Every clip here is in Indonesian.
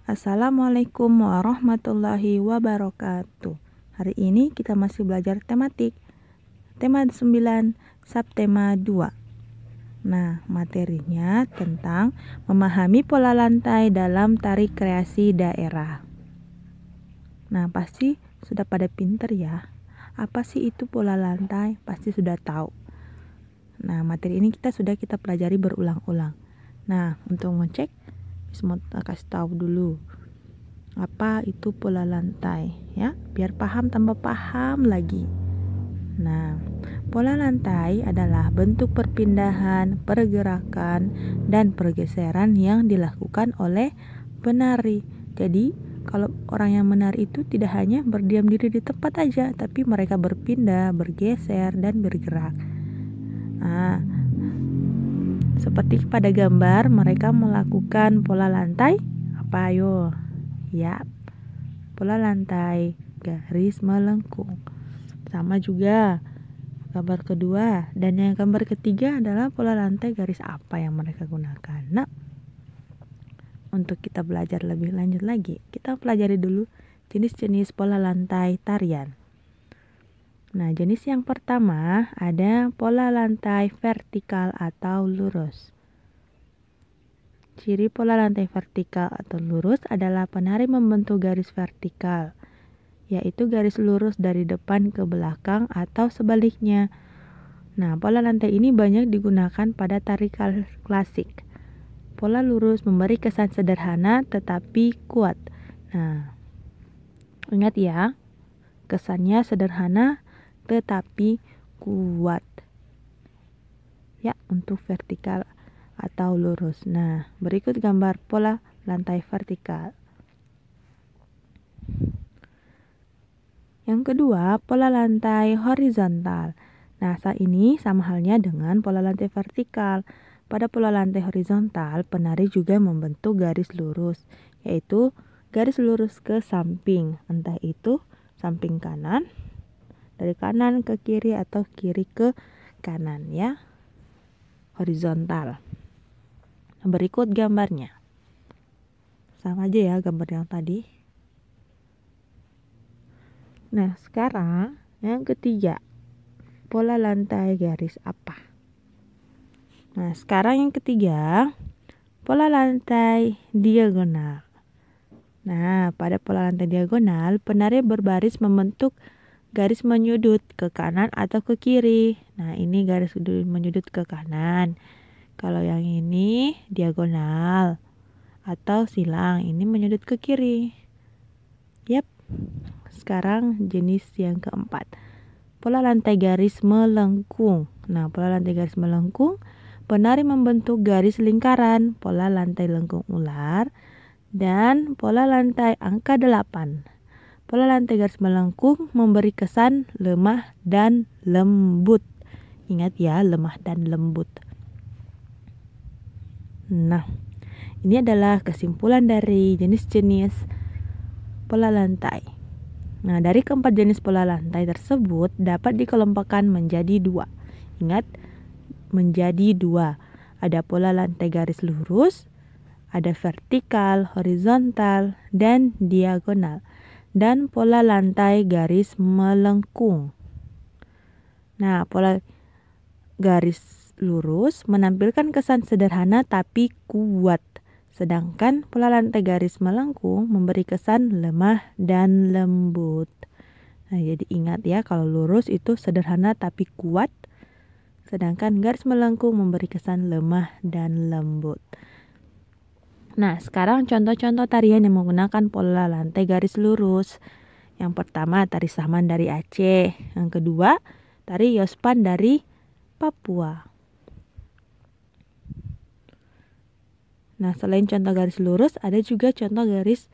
Assalamualaikum warahmatullahi wabarakatuh. Hari ini kita masih belajar tematik. Tema 9, subtema 2. Nah, materinya tentang memahami pola lantai dalam tari kreasi daerah. Nah, pasti sudah pada pinter ya. Apa sih itu pola lantai? Pasti sudah tahu. Nah, materi ini kita pelajari berulang-ulang. Nah, untuk ngecek mau kasih tahu dulu apa itu pola lantai ya, biar tambah paham lagi. Nah, pola lantai adalah bentuk perpindahan, pergerakan, dan pergeseran yang dilakukan oleh penari. Jadi, kalau orang yang menari itu tidak hanya berdiam diri di tempat aja, tapi mereka berpindah, bergeser, dan bergerak. Nah, seperti pada gambar, mereka melakukan pola lantai apa ayo? Ya, pola lantai garis melengkung. Sama juga gambar kedua, dan yang gambar ketiga adalah pola lantai garis apa yang mereka gunakan. Nah, untuk kita belajar lebih lanjut lagi, kita pelajari dulu jenis-jenis pola lantai tarian. Nah, jenis yang pertama ada pola lantai vertikal atau lurus. Ciri pola lantai vertikal atau lurus adalah penari membentuk garis vertikal, yaitu garis lurus dari depan ke belakang atau sebaliknya. Nah, pola lantai ini banyak digunakan pada tari klasik. Pola lurus memberi kesan sederhana tetapi kuat. Nah, ingat ya, kesannya sederhana tetapi kuat. Ya, untuk vertikal atau lurus. Nah, berikut gambar pola lantai vertikal. Yang kedua, pola lantai horizontal. Nah, saat ini sama halnya dengan pola lantai vertikal. Pada pola lantai horizontal, penari juga membentuk garis lurus, yaitu garis lurus ke samping, entah itu samping kanan, dari kanan ke kiri atau kiri ke kanan ya. Horizontal. Berikut gambarnya. Sama aja ya gambar yang tadi. Nah, sekarang yang ketiga, pola lantai garis apa? Nah, sekarang yang ketiga, pola lantai diagonal. Nah, pada pola lantai diagonal, penari berbaris membentuk garis menyudut ke kanan atau ke kiri. Nah, ini garis menyudut ke kanan. Kalau yang ini diagonal atau silang, ini menyudut ke kiri. Yap. Sekarang jenis yang keempat, pola lantai garis melengkung. Nah, pola lantai garis melengkung, penari membentuk garis lingkaran, pola lantai lengkung ular, dan pola lantai angka 8. Pola lantai garis melengkung memberi kesan lemah dan lembut. Ingat ya, lemah dan lembut. Nah, ini adalah kesimpulan dari jenis-jenis pola lantai. Nah, dari keempat jenis pola lantai tersebut dapat dikelompokkan menjadi 2. Ingat, menjadi 2. Ada pola lantai garis lurus, ada vertikal, horizontal, dan diagonal. Dan pola lantai garis melengkung. Nah, pola garis lurus menampilkan kesan sederhana tapi kuat. Sedangkan pola lantai garis melengkung memberi kesan lemah dan lembut. Nah, jadi ingat ya, kalau lurus itu sederhana tapi kuat. Sedangkan garis melengkung memberi kesan lemah dan lembut. Nah, sekarang contoh-contoh tarian yang menggunakan pola lantai garis lurus. Yang pertama, tari Saman dari Aceh. Yang kedua, tari Yospan dari Papua. Nah, selain contoh garis lurus, ada juga contoh garis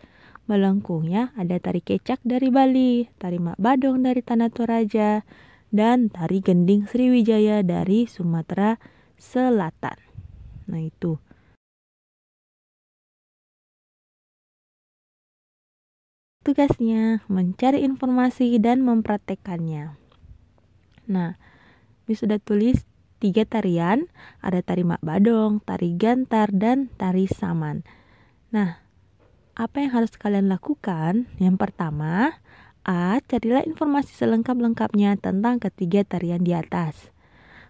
melengkung ya. Ada tari Kecak dari Bali, tari Mak Badong dari Tanah Toraja, dan tari Gending Sriwijaya dari Sumatera Selatan. Nah, itu. Tugasnya mencari informasi dan mempraktekkannya. Nah, ini sudah tulis 3 tarian, ada tari Mak Badong, tari Gantar, dan tari Saman. Nah, apa yang harus kalian lakukan? Yang pertama, A. Carilah informasi selengkap-lengkapnya tentang ketiga tarian di atas.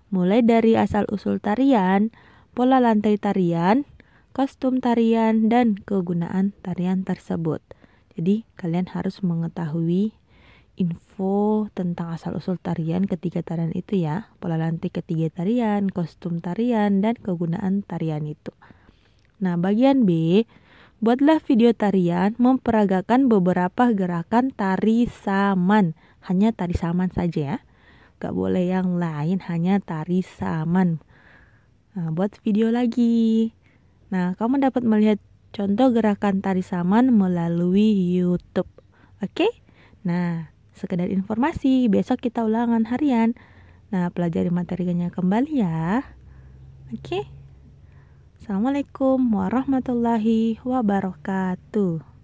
Mulai dari asal-usul tarian, pola lantai tarian, kostum tarian, dan kegunaan tarian tersebut. Jadi, kalian harus mengetahui info tentang asal-usul tarian ketiga tarian itu ya. Pola lantai ketiga tarian, kostum tarian, dan kegunaan tarian itu. Nah, bagian B, buatlah video tarian memperagakan beberapa gerakan tari saman. Hanya tari saman saja ya. Gak boleh yang lain, hanya tari saman. Nah, buat video lagi. Nah, kamu dapat melihat contoh gerakan tari saman melalui YouTube. Oke? Nah, sekedar informasi, besok kita ulangan harian. Nah, pelajari materinya kembali ya. Oke? Assalamualaikum warahmatullahi wabarakatuh.